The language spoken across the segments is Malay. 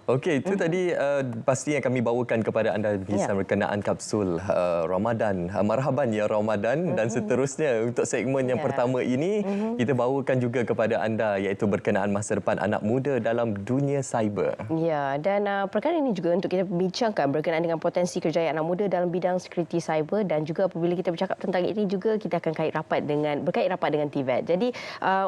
Okey, itu tadi pasti yang kami bawakan kepada anda bincang berkenaan kapsul Ramadan. Marhaban ya Ramadan dan seterusnya untuk segmen yang pertama ini kita bawakan juga kepada anda iaitu berkenaan masa depan anak muda dalam dunia cyber. Ya, dan perkara ini juga untuk kita bincangkan berkenaan dengan potensi kerjaya anak muda dalam bidang security cyber, dan juga apabila kita bercakap tentang ini juga kita akan berkait rapat dengan TVET. Jadi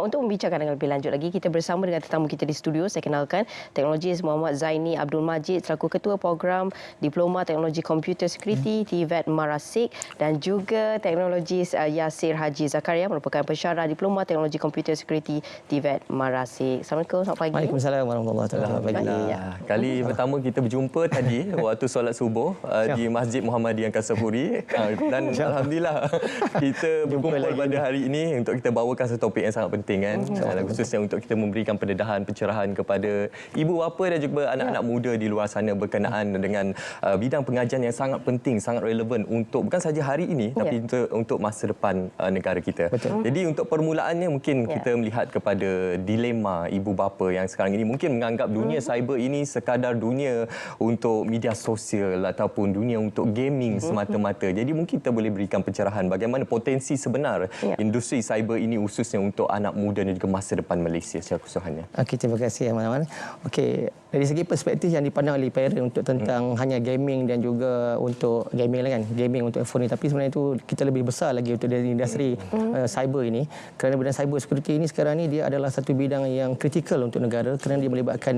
untuk membincangkan dengan lebih lanjut lagi, kita bersama dengan tetamu kita di studio. Saya kenalkan Teknologis Muhammad Zaini Abdul Majid selaku Ketua Program Diploma Teknologi Komputer Security TVET Marasik, dan juga Teknologis Yasir Haji Zakaria merupakan pensyarah Diploma Teknologi Komputer Security TVET Marasik. Assalamualaikum, selamat pagi. Waalaikumsalam warahmatullahi wabarakatuh. Kali pertama kita berjumpa tadi waktu solat subuh di Masjid Muhammadiyah Kasafuri, dan alhamdulillah kita berkumpul pada hari ini untuk kita bawakan satu topik yang sangat penting kan, khususnya untuk kita memberikan pendedahan, pencerahan kepada ibu bapa dan juga anak-anak muda di luar sana berkenaan dengan bidang pengajian yang sangat penting, sangat relevan untuk bukan saja hari ini tapi untuk masa depan negara kita. Betul. Jadi untuk permulaannya mungkin kita melihat kepada dilema ibu bapa yang sekarang ini mungkin menganggap dunia cyber ini sekadar dunia untuk media sosial ataupun dunia untuk gaming semata-mata. Jadi mungkin kita boleh berikan pencerahan bagaimana potensi sebenar industri cyber ini khususnya untuk anak muda dan juga masa depan Malaysia secara keseluruhannya. Okey, terima kasih Ahmad. Okey, dari segi perspektif yang dipandang oleh parent untuk tentang hanya gaming dan juga untuk gaming lah kan, gaming untuk iPhone ni, tapi sebenarnya itu kita lebih besar lagi untuk dari industri cyber ini, kerana bidang cyber security ini sekarang ni dia adalah satu bidang yang kritikal untuk negara kerana dia melibatkan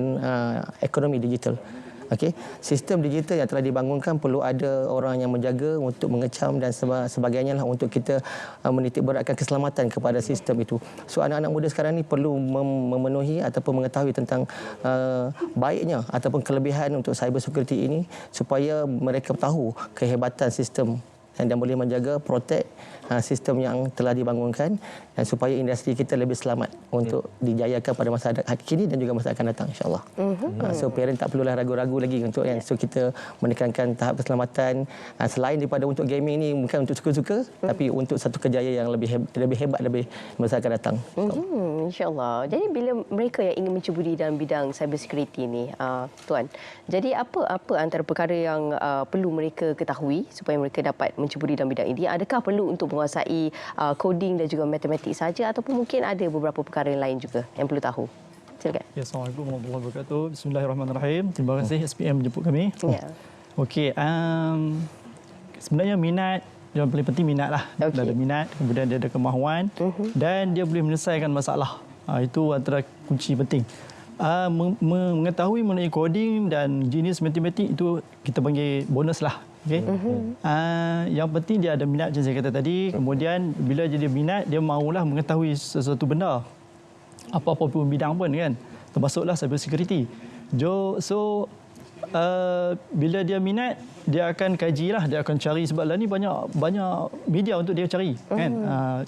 ekonomi digital. Okey, sistem digital yang telah dibangunkan perlu ada orang yang menjaga untuk mengecam dan sebagainya lah untuk kita menitik beratkan keselamatan kepada sistem itu. So anak-anak muda sekarang ni perlu memenuhi ataupun mengetahui tentang baiknya ataupun kelebihan untuk cyber security ini supaya mereka tahu kehebatan sistem dan boleh menjaga, protect sistem yang telah dibangunkan dan supaya industri kita lebih selamat untuk dijayakan pada masa kini dan juga masa akan datang insya-Allah. So parent tak perlulah ragu-ragu lagi untuk so kita menekankan tahap keselamatan selain daripada untuk gaming ni bukan untuk suka-suka tapi untuk satu kejayaan yang lebih hebat lebih masa akan datang. Insya-Allah. Jadi bila mereka yang ingin mencuburi dalam bidang cyber security ni tuan, jadi apa antara perkara yang perlu mereka ketahui supaya mereka dapat mencuburi dalam bidang ini? Adakah perlu untuk menguasai coding dan juga matematik saja ataupun mungkin ada beberapa perkara yang lain juga yang perlu tahu? Silakan. Ya, Assalamualaikum warahmatullahi wabarakatuh. Bismillahirrahmanirrahim. Terima kasih SPM menjemput kami. Ya. Okey, sebenarnya minat yang paling penting minat lah. Dia ada minat, kemudian dia ada kemahuan dan dia boleh menyelesaikan masalah. Itu antara kunci penting. Mengetahui mengenai coding dan jenis matematik itu kita panggil bonus lah. Okay? Yang penting dia ada minat macam saya kata tadi. Kemudian bila dia minat, dia mahulah mengetahui sesuatu benda. Apa-apa pun bidang pun kan. Termasuklah cyber security. So bila dia minat, dia akan kaji lah, dia akan cari sebab lah ni banyak media untuk dia cari kan.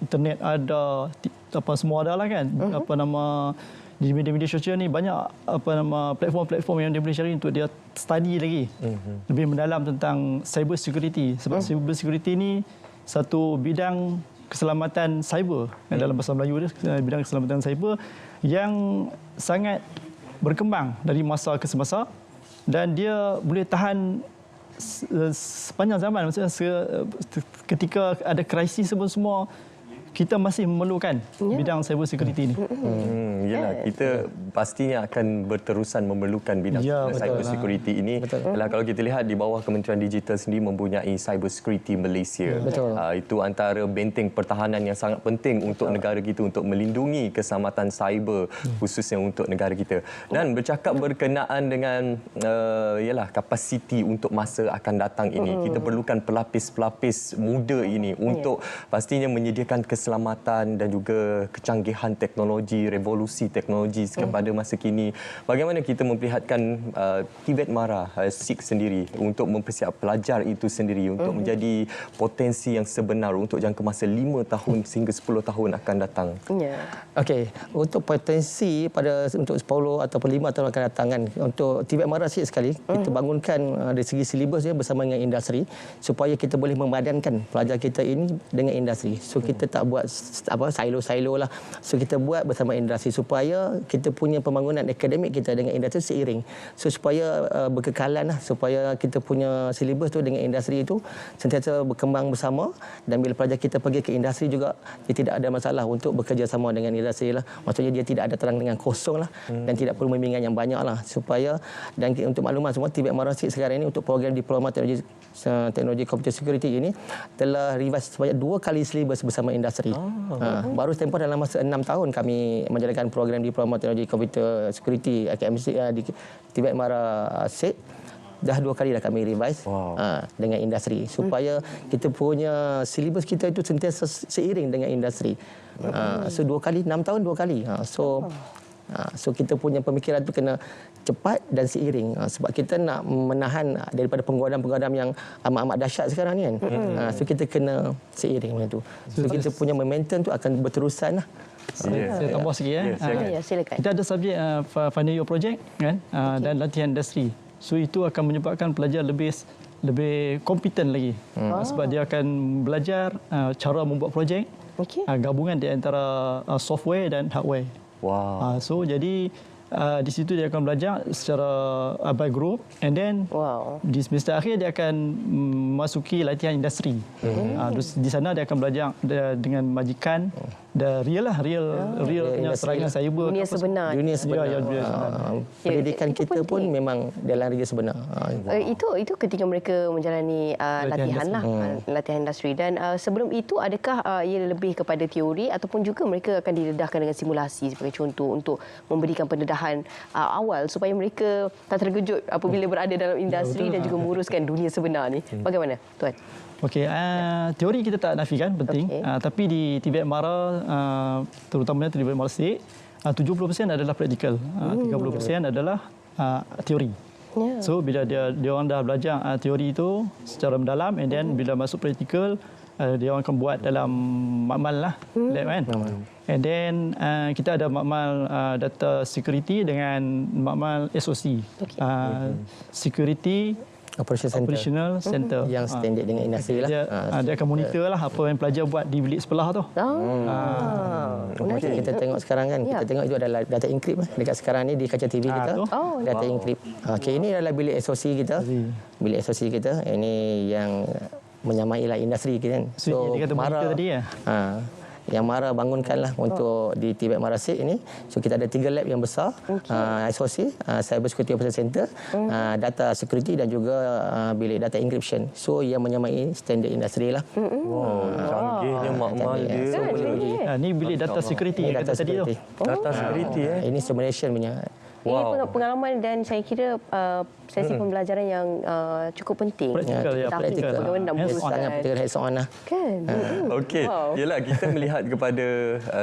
Internet ada, semua ada lah kan. Di media-media sosial ni banyak platform-platform yang dia boleh cari untuk dia study lagi lebih mendalam tentang cyber security, sebab cyber security ni satu bidang keselamatan cyber dalam bahasa Melayu dia bidang keselamatan cyber yang sangat berkembang dari masa ke semasa dan dia boleh tahan sepanjang zaman. Maksudnya ketika ada krisis semua kita masih memerlukan bidang cyber security ini. Yalah, kita pastinya akan berterusan memerlukan bidang cyber security ini. Kalau kita lihat di bawah Kementerian Digital sendiri mempunyai Cyber Security Malaysia. Itu antara benteng pertahanan yang sangat penting untuk negara kita untuk melindungi keselamatan cyber khususnya untuk negara kita. Dan bercakap berkenaan dengan kapasiti untuk masa akan datang ini, kita perlukan pelapis-pelapis muda ini untuk pastinya menyediakan keselamatan dan juga kecanggihan teknologi, revolusi teknologi kepada masa kini. Bagaimana kita memperlihatkan TVET Mara SIG sendiri untuk mempersiap pelajar itu sendiri untuk menjadi potensi yang sebenar untuk jangka masa 5 tahun sehingga 10 tahun akan datang. Okey, untuk potensi untuk 10 ataupun 5 tahun akan datang kan, untuk TVET Mara SIG sekali kita bangunkan dari segi silibusnya bersama dengan industri supaya kita boleh memadankan pelajar kita ini dengan industri. So kita tak buat buat silo-silo lah. So kita buat bersama industri supaya kita punya pembangunan akademik kita dengan industri seiring. So supaya berkekalan lah, supaya kita punya silibus tu dengan industri itu sentiasa berkembang bersama, dan bila pelajar kita pergi ke industri juga dia tidak ada masalah untuk bekerjasama dengan industri lah. Maksudnya dia tidak ada terang dengan kosong lah, dan tidak perlu bimbingan yang banyak lah. Supaya, dan untuk makluman semua, Tibet Marasid sekarang ini untuk program diploma teknologi komputer security ini telah revise sebanyak 2 kali silibus bersama industri. Baru tempoh dalam masa 6 tahun kami menjalankan program diploma teknologi komputer security KMC di Tibet Marasid. Dah 2 kali dah kami revise dengan industri supaya kita punya silibus kita itu sentiasa seiring dengan industri. So 2 kali, 6 tahun 2 kali. So kita punya pemikiran tu kena cepat dan seiring, sebab kita nak menahan daripada penggodam-penggodam yang amat-amat dahsyat sekarang ni kan. So kita kena seiring macam tu. So kita punya momentum tu akan berterusan lah. Saya tambah sikit ya. Silakan. Kita ada subjek final year project kan, dan latihan industri. So itu akan menyebabkan pelajar lebih kompeten lagi. Sebab dia akan belajar cara membuat projek, gabungan di antara software dan hardware. So jadi di situ dia akan belajar secara by group, and then di semester akhir dia akan masuki latihan industri. Di sana dia akan belajar dengan majikan, real serangan cyber, dunia sebenar. Pendidikan kita pun memang dalam dunia sebenar. Itu ketika mereka menjalani latihan industri. Dan sebelum itu, adakah ia lebih kepada teori ataupun juga mereka akan didedahkan dengan simulasi sebagai contoh untuk memberikan pendedahan awal supaya mereka tak terkejut apabila berada dalam industri dan juga menguruskan dunia sebenar ni. Bagaimana, Tuan? Okey, teori kita tak nafikan penting, tapi di Tibet Mara, terutamanya Tibet Marasid, 70% adalah praktikal, 30% adalah teori. So bila dia orang dah belajar teori itu secara mendalam, and then bila masuk praktikal, dia orang akan buat dalam makmal lah, lab kan. And then kita ada makmal data security dengan makmal SOC, security operational center, yang standard dengan industri lah. Dia akan monitor lah apa yang pelajar buat di bilik sebelah tu. Kita tengok sekarang kan, kita tengok itu adalah data encrypt dekat sekarang ni di kaca TV kita. Data encrypt. Okey, ini adalah bilik SOC kita. Bilik SOC kita. Ini yang menyamailah industri kita kan. So dia kata monitor tadi ya. Yang Mara bangunkanlah untuk di Tibet Marasid ini. So kita ada 3 lab yang besar, SOC, Cyber Security Operations Center, Data Security dan juga bilik data encryption. So yang menyamai standard industri lah. Canggihnya makmal dia. So boleh uji. Ini bilik data security yang kata tadi tu. Data security Ini simulation punya. Ini pengalaman dan saya kira sesi pembelajaran yang cukup penting. Praktikal, praktikal. Bagaimana nak menguruskan. Sangat praktikal, hands-on lah. Kan? Okey. Yalah, kita melihat kepada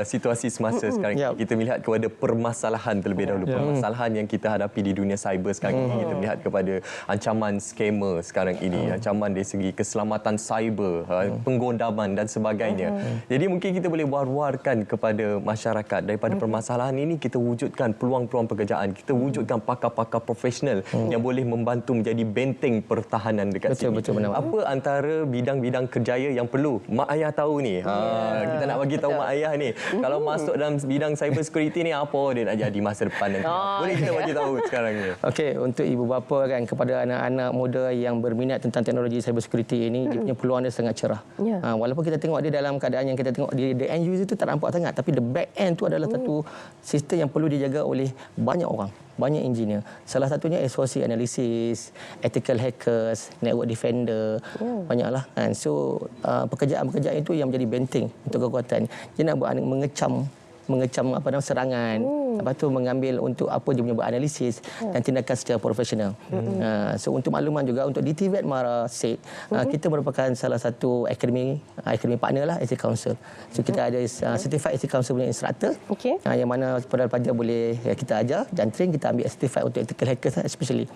situasi semasa sekarang. Kita melihat kepada permasalahan terlebih dahulu. Permasalahan yang kita hadapi di dunia cyber sekarang ini. Kita melihat kepada ancaman scammer sekarang ini. Ancaman dari segi keselamatan cyber, penggodaman dan sebagainya. Jadi mungkin kita boleh war-warkan kepada masyarakat daripada permasalahan ini, kita wujudkan peluang-peluang pekerjaan. Kita wujudkan pakar-pakar profesional yang boleh membantu menjadi benteng pertahanan dekat sini. Betul, benar. Apa antara bidang-bidang kerjaya yang perlu mak ayah tahu ni? Kita nak bagi tahu mak ayah ni. Kalau masuk dalam bidang cyber security ni, apa dia nak jadi masa depan nanti? Boleh kita bagi tahu sekarang ni. Okey, untuk ibu bapa kan, kepada anak-anak muda yang berminat tentang teknologi cyber security ini, dia punya peluang dia sangat cerah. Walaupun kita tengok dia dalam keadaan yang kita tengok the end user itu tak nampak sangat, tapi the back end tu adalah satu sistem yang perlu dijaga oleh banyak orang, banyak engineer. Salah satunya SOC analysis, ethical hackers, network defender, banyaklah kan. So pekerjaan-pekerjaan itu yang menjadi benteng untuk kekuatan. Dia nak buat mengecam serangan, lepas tu mengambil untuk apa dia punya buat analisis dan tindakan secara profesional. So untuk makluman juga, untuk di Tibet Marasid, kita merupakan salah satu akademi partner lah Ethics Council. So kita ada certified Ethics Council punya instructor, yang mana pelajar boleh kita ajar dan train. Kita ambil certified untuk ethical hackers especially.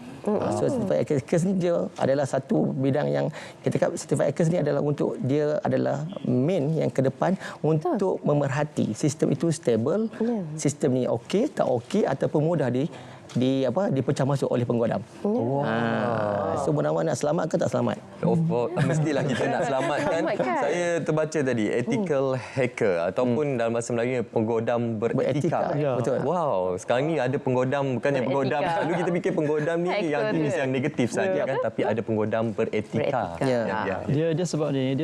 So certified hackers ni dia adalah satu bidang yang kita cakap certified hackers ni adalah untuk dia adalah main yang ke depan untuk memerhati sistem itu stable, sistem ni okey, tak okey ataupun mudah dipecah masuk oleh penggodam. So Munawar nak selamat ke tak selamat? Mestilah kita nak selamatkan. Saya terbaca tadi ethical hacker ataupun dalam bahasa Melayu penggodam beretika. Betul. Wow, sekarang ni ada penggodam, bukannya penggodam. Dulu kita fikir penggodam ni yang jenis yang negatif saja kan, tapi ada penggodam beretika. Dia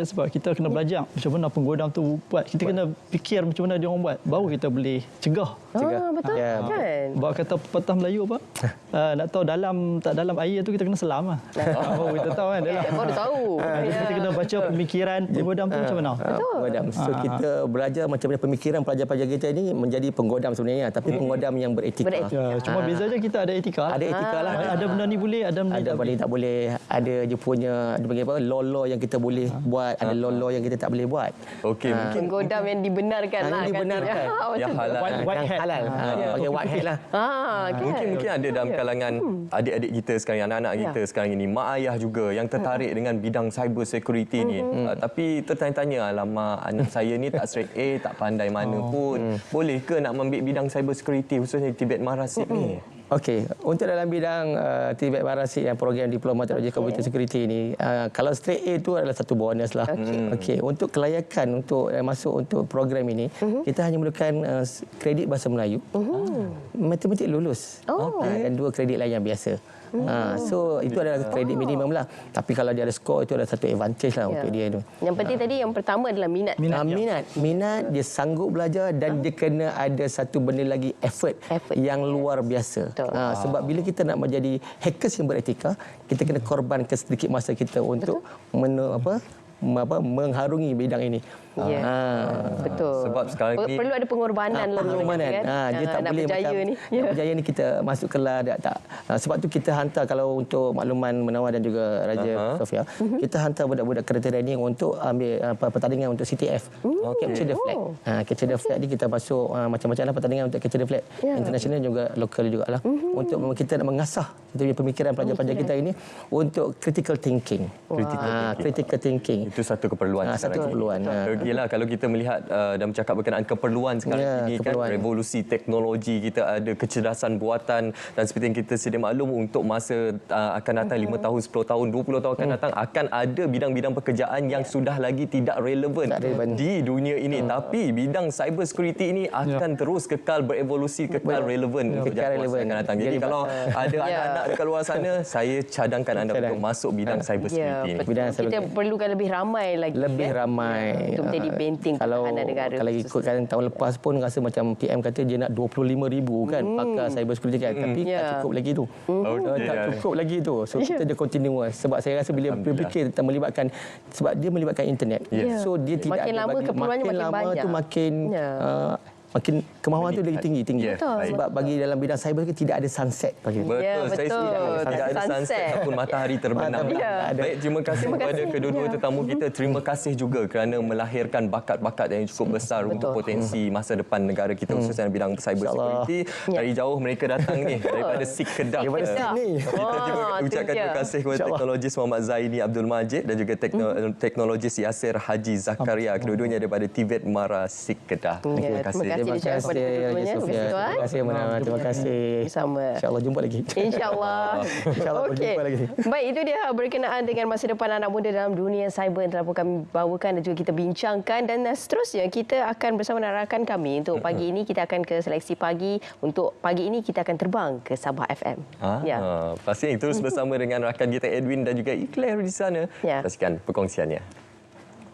sebab kita kena belajar macam mana penggodam tu buat. Kita kena fikir macam mana dia orang buat, baru kita boleh cegah. Betul kan? Bawa kata pepatah Melayu apa? Nak tahu dalam air tu kita kena selam lah. Baru kita tahu kan. Baru tahu. Kita kena baca pemikiran penggodam tu macam mana. Penggodam. So kita belajar macam mana pemikiran pelajar-pelajar kita ini menjadi penggodam sebenarnya, tapi penggodam yang beretika. Cuma bezanya kita ada etika. Ada etika lah. Ada benda ni boleh, ada benda ni tak boleh. Ada dia punya law yang kita boleh buat, ada law yang kita tak boleh buat. Okey, mungkin penggodam yang dibenarkan lah. Yang dibenarkan. yang halal. white hat. Halal. Pakai white hat lah. Mungkin ada dalam kalangan adik-adik kita sekarang, anak-anak kita sekarang ini, mak ayah juga yang tertarik dengan bidang cyber security ni. Tapi tertanya-tanya, alamak, anak saya ni tak straight A, tak pandai mana pun. Boleh ke nak ambil bidang cyber security khususnya di Tibet Marasid ni? Okey, untuk dalam bidang Tibet Marasid yang program Diploma Teknologi Komputer Security ini, kalau straight A itu adalah satu bonus lah. Okey, untuk kelayakan untuk masuk untuk program ini, kita hanya memerlukan kredit bahasa Melayu, matematik lulus, dan 2 kredit lain yang biasa. So itu adalah kredit minimum lah. Tapi kalau dia ada skor, itu adalah satu advantage lah untuk dia tu. Yang penting tadi yang pertama adalah minat. Minat, dia sanggup belajar dan dia kena ada satu benda lagi, effort yang luar biasa. Sebab bila kita nak menjadi hackers yang beretika, kita kena korbankan sedikit masa kita untuk mengharungi bidang ini. Betul. Sebab sekarang ni perlu ada pengorbanan kan. Dia tak nak boleh berjaya macam ni. Nak berjaya ni kita masuk kelas tak. Sebab tu kita hantar, kalau untuk makluman Munawar dan juga Raja Sofia, kita hantar budak-budak kereta training untuk ambil pertandingan untuk CTF. Capture the flag. Capture the flag ni kita masuk macam-macam lah pertandingan untuk capture the flag. International juga, lokal jugalah. Untuk kita nak mengasah kita punya pemikiran pelajar-pelajar kita ini untuk critical thinking. Critical thinking. Itu satu keperluan. Satu keperluan. Yalah, kalau kita melihat dan bercakap berkenaan keperluan sekarang ini kan, revolusi teknologi, kita ada kecerdasan buatan, dan seperti yang kita sedia maklum, untuk masa akan datang 5 tahun, 10 tahun, 20 tahun akan datang, akan ada bidang-bidang pekerjaan yang sudah lagi tidak relevan di dunia ini. Tapi bidang cyber security ini akan terus kekal berevolusi, kekal relevan untuk jangka masa akan datang. Jadi kalau ada anak-anak dekat luar sana, saya cadangkan anda untuk masuk bidang cyber security ini. Kita perlukan lebih ramai lagi. Lebih ramai. Untuk menjadi benteng pertahanan negara. Kalau ikutkan tahun lepas pun rasa macam PM kata dia nak 25,000 kan pakar cyber security kan. Tapi tak cukup lagi tu. Tak cukup lagi tu. So kita dia continuous. Sebab saya rasa bila berfikir tentang melibatkan, sebab dia melibatkan internet. So dia tidak makin lama keperluannya makin lama banyak. tu makin kemahuan tu lagi tinggi. Sebab bagi dalam bidang cyber tidak ada sunset. Betul. Saya tidak ada sunset ataupun matahari terbenam. Baik, terima kasih kepada kedua-dua tetamu kita. Terima kasih juga kerana melahirkan bakat-bakat yang cukup besar untuk potensi masa depan negara kita, khususnya dalam bidang cyber security. Dari jauh mereka datang ni daripada SIG Kedah. Kita juga ucapkan terima kasih kepada teknologis Muhammad Zaini Abdul Majid dan juga teknologis Yasir Haji Zakaria, kedua-duanya daripada Tibet Marasid Kedah. Terima kasih. Terima kasih Raja Sofia. Terima kasih Munawar. Terima kasih. Sama. InsyaAllah jumpa lagi. InsyaAllah. Jumpa lagi. Baik, itu dia berkenaan dengan masa depan anak muda dalam dunia cyber yang telah kami bawakan dan juga kita bincangkan. Dan seterusnya kita akan bersama dengan rakan kami untuk pagi ini kita akan ke seleksi pagi. Untuk pagi ini kita akan terbang ke Sabah FM. Pastinya terus bersama dengan rakan kita Edwin dan juga Eclair di sana. Saksikan perkongsiannya.